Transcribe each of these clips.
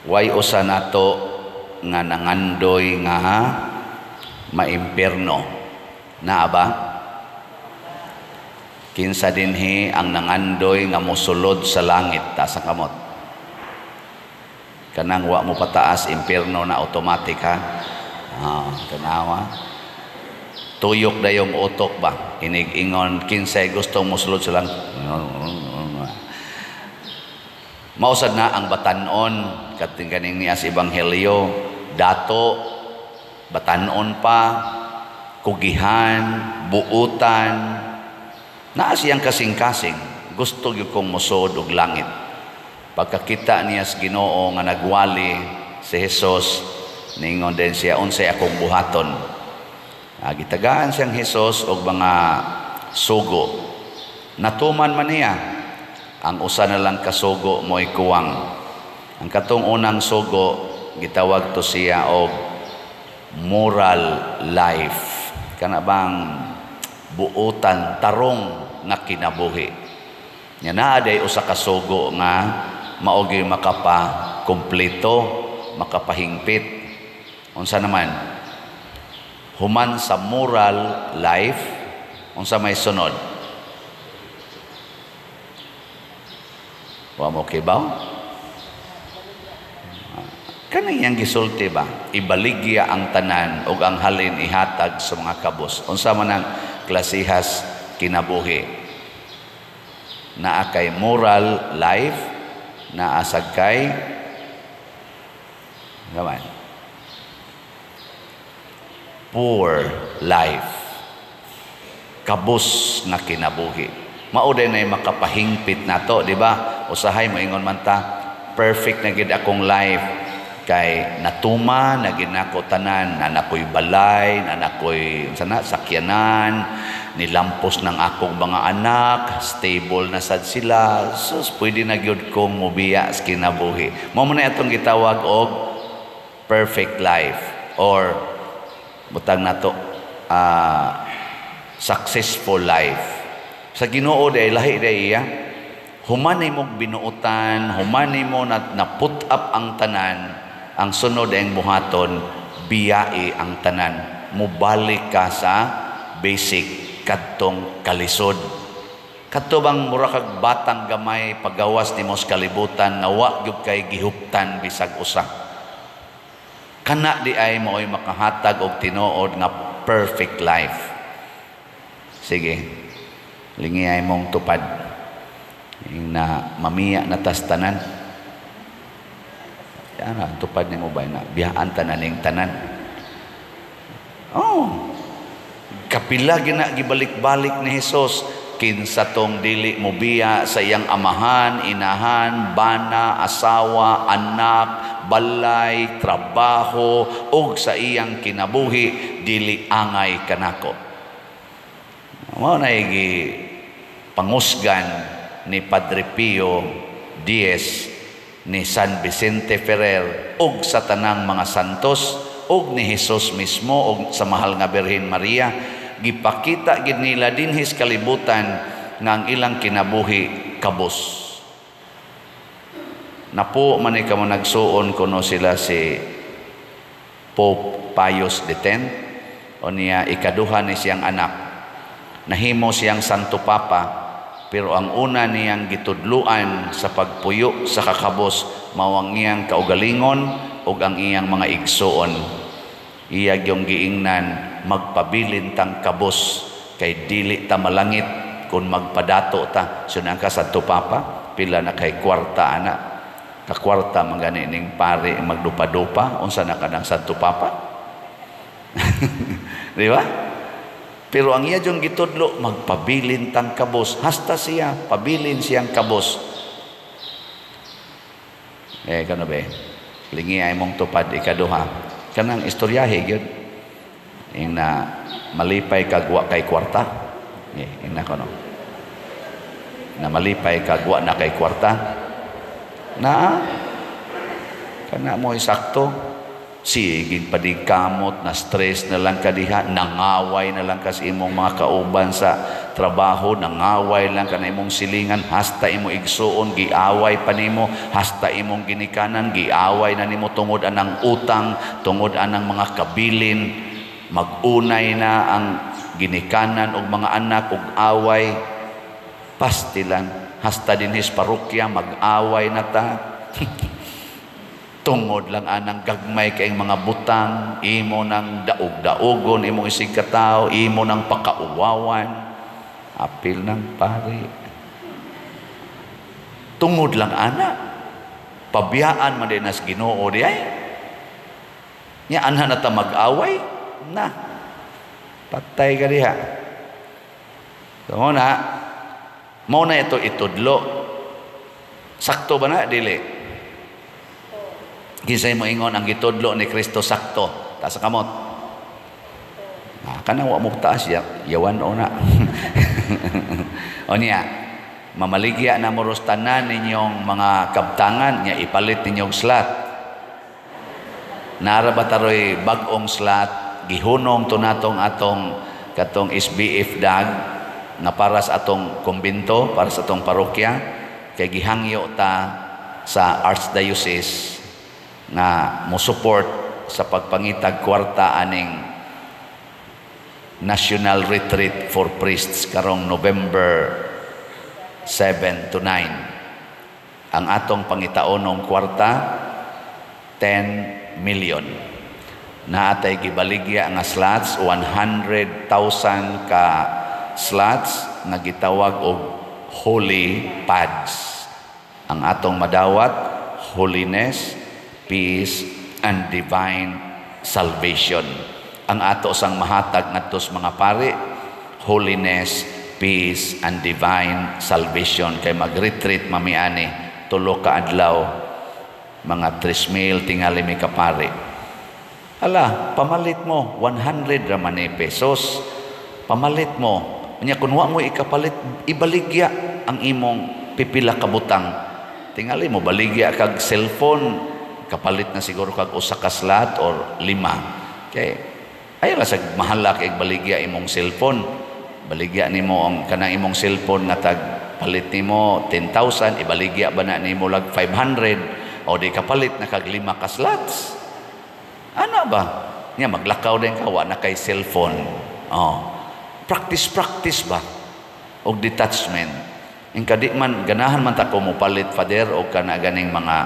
Way usa nato nga nangandoy nga maimpierno. Naa ba? Kinsa dinhi ang nangandoy nga mosulod sa langit ta sa kamot. Kanang wa mo pataas impierno na automatic ha. Tanawa. Tuyok dayong utok ba? Inig-ingon kinsay gustong mosulod sa langit. Mausad na ang batanon kating kaning niya sa ebanghelyo, dato, batanon pa, kugihan, buutan, naa siyang kasing-kasing, gusto gyud kong musod og langit. Pagkakita niya sa Ginoo nga nagwali si Hesus, ningon din siya, unsay akong buhaton. Gitagaan siyang Hesus og mga sugo. Natuman man niya, ang usa na lang kasugo mo'y kuwang. Ang katong unang sugo, gitawag to siya og moral life. Kana bang buutan, tarong nga kinabuhi. Nya naa day usa ka sugo nga maogi makapa kompleto, makapahingpit. Unsa naman? Human sa moral life, unsa may sunod? Wa mo kibaw? Kaniyang gisulti ba? Ibaligya ang tanan ug ang halin ihatag sa mga kabos. Unsa man ang klasihas kinabuhi? Naa kay moral life, naa sad kay gaman. Poor life. Kabos nga kinabuhi. Mao din ay makapahingpit nato, di ba? Usahay mo ingon man ta, perfect na gid akong life kay natuma na ginako tanan, nanakoy balay, nanakoy sana sakyanan, nilampos ng akong mga anak, stable na sad sila. Sus, pwede na gyud kong mobiya sa kinabuhi. Mao man atong gitawag og perfect life or butang nato successful life. Sa Ginoo day lahi day iya. Human nimo binuutan, human nimo na put up ang tanan, ang sunod ay buhaton, biyai ang tanan. Mubalik ka sa basic kadtong kalisod. Kadto bang mura kag batang gamay pagawas nimo sa kalibutan na wa gyud kay gihuptan bisag usa. Kana di ay mo'y makahatag og tinuod nga perfect life. Sige. Lingiyay mong tupad. Na mamiya na tastanan. Yan ang tupad ni mo ba na biyaan tanan ning tanan. Kapila gina gibalik-balik ni Hesus kinsa tong dili mo biya sa iyang amahan, inahan, bana, asawa, anak, balay, trabaho ug sa iyang kinabuhi dili angay kanako. Mao na pangusgan ni Padre Pio Diez ni San Vicente Ferrer ug sa tanang mga santos ug ni Hesus mismo ug sa mahal nga Birhen Maria, gipakita gid nila dinhis kalibutan nga ang ilang kinabuhi kabos. Napo man ka mo nagsuon kuno sila si Pope Pius X o niya ikaduha ni siyang anak. Nahimo siyang Santo Papa, pero ang una niyang gitudluan sa pagpuyo sa kakabos mao ang iyang kaugalingon ug ang iyang mga igsuon. Iya gyung giingnan magpabilin tang kabos kay dili ta malangit kun magpadato ta. Sunang ka Santo Papa, pila na kay kwarta ana. Kakwarta man gani ning pare magdupa-dupa unsa na kanang Santo Papa. Di ba? Pero ang iya yung gitudlo, magpabilin tang kabos. Hasta siya, pabilin siyang kabos. Kano ba? Lingi ay mong tupad ikaduha. Kanang istoryahe yun. Yung na malipay kagwa kay kwarta. Yung na kano. Na malipay kagwa na kay kwarta. Na, kana mo isakto. Sigig padigkamot, na stress na lang kadiha, nangaway na lang kasi imong mga kauban sa trabaho, nangaway lang ka na imong silingan, hasta imo igsuon, giaway pa nimo, hasta imong ginikanan, giaway na nimo tungod anang utang, tungod anang mga kabilin, magunay na ang ginikanan og mga anak og away, pastilan, hasta dinhis parokya, mag-away na ta. Tungod lang anang gagmay kayong mga butang, imo ng daog-daogon, imo isig katao, imo ng pakauwawan, apil ng pare. Tungod lang ana, pabiyaan man din as Ginoo di ay. Nya anha na ta mag-away, na, patay ka diha. So mo na ito itudlo. Sakto ba na, dili? Kisay mo ingon ang gitudlo ni Kristo sakto. Taas sa kamot. Kana wa mo taas yawan o na. O niya, mamaligya na mo tanan ninyong mga kabtangan, niya ipalit ninyong slot. Nara ba taroy bag-ong slot, gihunong to natong atong katong SBF dag na para sa atong kumbinto, para sa atong parokya, kay gihangyo ta sa Archdiocese nga mo support sa pagpangitag kwarta aning National Retreat for Priests karong November 7 to 9. Ang atong pangitaonong kwarta 10 million. Naatay gibaligya nga slots, 100,000 ka slots nga gitawag og holy pads. Ang atong madawat, holiness, peace, and divine salvation. Ang ato sang mahatag ngadto sa mga pari, holiness, peace, and divine salvation. Kay mag-retreat mamiani, tulo ka adlaw, mga 3,000 tingali mi ka pari. Ala, pamalit mo, 100 raman pesos. Pamalit mo. Nya kun wa mo ikapalit, ibaligya ang imong pipila ka butang. Tingali mo baligya kag cellphone, kapalit na siguro kag usa ka slot or 5. Okay. Ay ra sag mahala kay baligya imong cellphone. Baligya nimo ang kanang imong cellphone nga tag palit nimo 10,000, ibaligya ba na nimo lag 500 o di kapalit na kag 5 ka slots. Ano ba? Nya maglakaw din ka wa na kay cellphone. Oh. Practice ba og detachment. In kadi man ganahan man ta ko mo palit father og kana ganing mga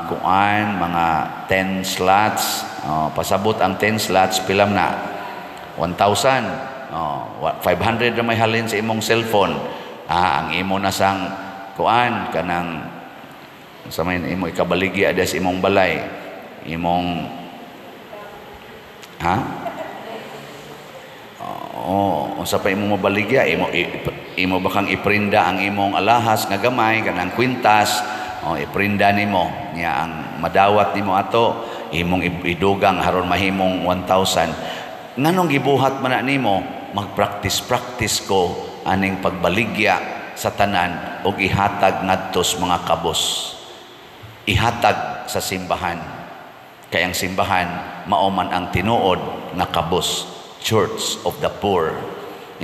kuan, mga 10 slots. Pasabot ang 10 slots, pilam na 1,000. 500 na may halin sa imong cellphone. Ang imo na sang kuan, kanang sa may imo ikabaligya ada sa imong balay. Imong unsa pa imong mabaligya, imo bakang iprinda ang imong alahas nga gamay, kanang kwintas. Iprinda nimo niya ang madawat nimo ato, imong idugang haron mahimong 1,000. Nganong gibuhat man na nimo, magpractice ko aning pagbaligya sa tanan og ihatag ngadto sa mga kabos. Ihatag sa simbahan. Kay ang simbahan mao man ang tinuod nga kabos, Church of the Poor.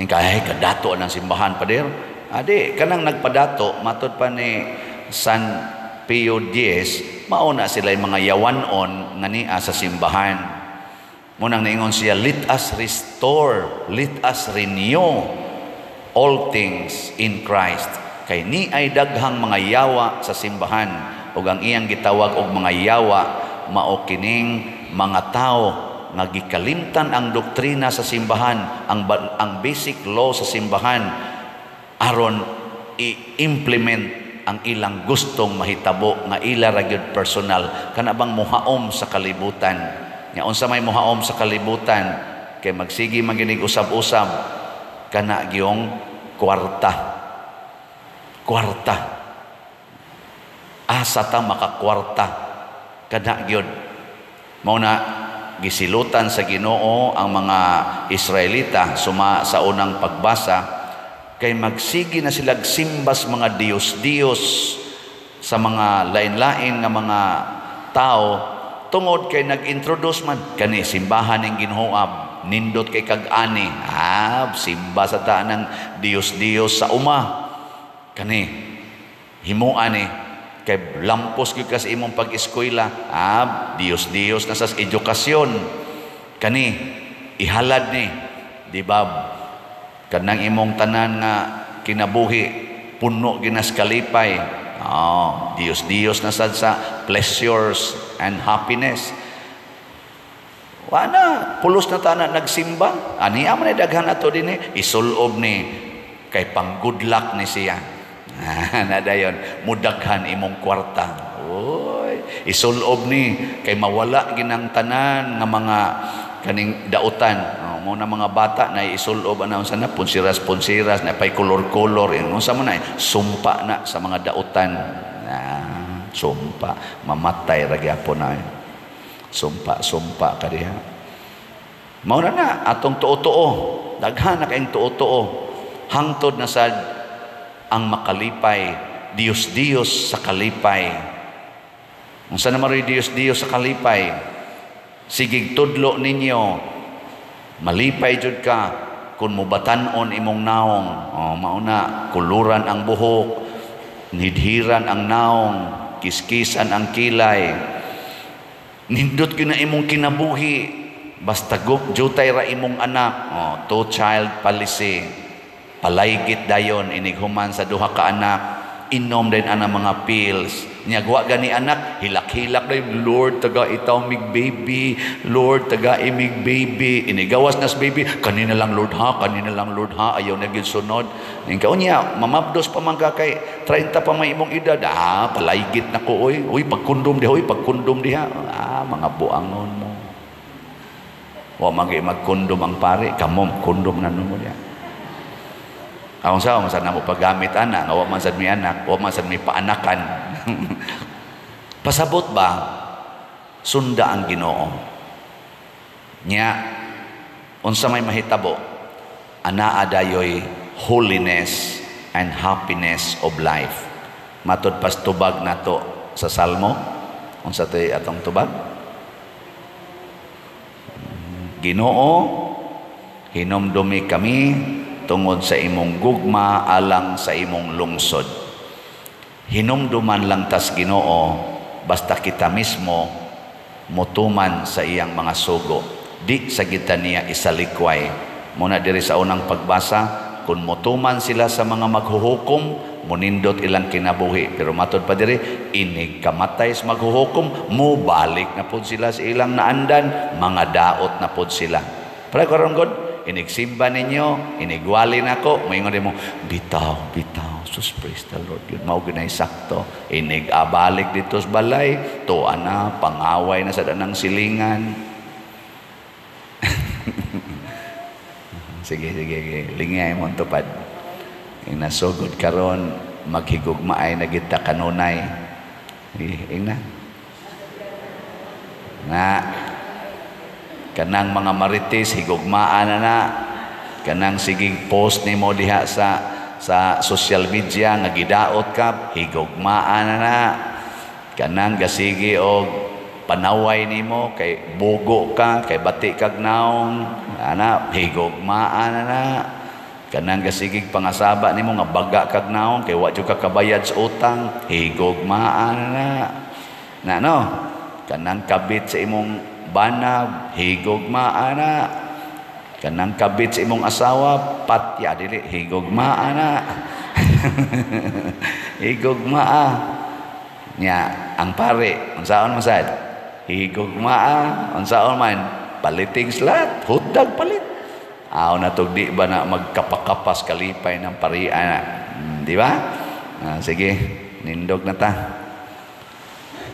Ning kay kadato ang simbahan pader. Adi kanang nagpadato matud pa ni San Pio X, mauna sila yung mga yawanon nga niya sa simbahan. Munang naingon siya, let us restore, let us renew all things in Christ. Kay ni ay daghang mga yawa sa simbahan, ug ang iyang gitawag og mga yawa, mao kining mga tao nga gikalimtan ang doktrina sa simbahan, ang basic law sa simbahan, aron i-implement ang ilang gustong mahitabo nga ila ra gyud personal, kana bang muhaom sa kalibutan. Nya unsa may muhaom sa kalibutan, kay magsigi maginig usab-usab kana gyung kwarta. Asa ta makakwarta kada gyud. Mao na gisilutan sa Ginoo ang mga Israelita sa unang pagbasa, kay magsigi na sila simbas mga Diyos sa mga lain-lain nga mga tao tungod kay nag-introduce man kani simbahan ning Ginoo nindot kay kag-ani. Simba sa taan ng Dios-Dios sa uma. Kani, himuan ni, kay lampos gyud ka sa imong pag-eskwela. Dios-Dios na sa edukasyon. Kani, ihalad ni, di ba? Kanang imong tanan nga kinabuhi, puno ginas kalipay. Dios-Dios na sad sa pleasures and happiness. Wala, pulos na tanan nagsimba. Aniya man daghan ato dinhi, isulob ni kay pang good luck ni siya. Nadayon, mudaghan imong kwarta. Isulob ni kay mawala ginang tanan nga mga kaning dautan. Mo na mga bata na isulob ana unsa na punsiras na pay kolor-kolor. Unsa man na sumpa na sa mga dautan. Sumpa, mamatay ra gyapon na. Sumpa ka diha. Mao na atong tuo-tuo. Daghan na kayong tuo-tuo. Hangtod na sad ang makalipay, Dios-Dios sa kalipay. Unsa na maroy Dios-Dios sa kalipay? Sigig tudlo ninyo, malipay jud ka kun mubatan-on imong naong. Mauna, kuluran ang buhok, nidhiran ang naong, kiskisan ang kilay. Nindot gyud na imong kinabuhi, basta jutay ra imong anak. Two-child policy. Palaygit dayon inighuman sa duha ka anak, inom din ana mga pills. Nyagwa gani anak, hilak-hilak dayon, Lord taga itaw mig baby, Lord taga imig baby. Inigawas nas baby, kanina lang Lord ha, ayaw na gyud sunod. Ning kaunya mamabdos pa man ka kay 30 pa may imong edad. Palaygit na ko oy. Pagkondom diha. Mga buangon mo. Wa magkondom ang pare, kamo kondom na mo diha. Ang sa na mo paggamit anak, wa man sad mi anak, wa man sad mi paanakan. Pasabot ba sunda ang Ginoo? Nya unsa may mahitabo? Anaa dayoy holiness and happiness of life. Matud pas tubag nato sa Salmo. Unsa tay atong tubag? Ginoo, hinumdumi kami tungod sa imong gugma alang sa imong lungsod. Hinumduman lang tas Ginoo basta kita mismo mutuman sa iyang mga sugo. Di sa kita niya isalikway. Muna diri sa unang pagbasa, kung mutuman sila sa mga maghuhukom, munindot ilang kinabuhi. Pero matod pa diri, inig kamatay sa maghuhukom, mubalik na pod sila sa ilang naandan, mga daot na pod sila. Para karon God, inigsimba ninyo, inigwali na ko, mayngon mo, bitaw, sus praise the Lord, yun mao ginay sakto, inigabalik dito sa balay, tuwa na, pangaway na sa danang silingan. sige, lingay mo tupad. Yung nasugod karon, maghigugmaay na kita kanunay. Ina. Kanang mga marites higugmaan na kanang sigig post nimo diha sa social media nga gidaot ka higugmaan na kanang gasigi og panaway nimo kay bugo ka kay bati kag naong ana higugmaan na kanang gasigig pangasaba nimo nga baga kag naong kay wa jud ka kabayad sa utang higugmaan na no kanang kabit sa imong banag, higugmaan na. Kanang kabit sa imong asawa, patya dili, higugmaan na. Higugmaa. Nya, ang pare, unsaon masad? Higugmaa, unsaon man? Paliting slat, hutdag palit. Na tugdi ba na magkapakapas kalipay ng parian na? Di ba? Sige, nindog na ta.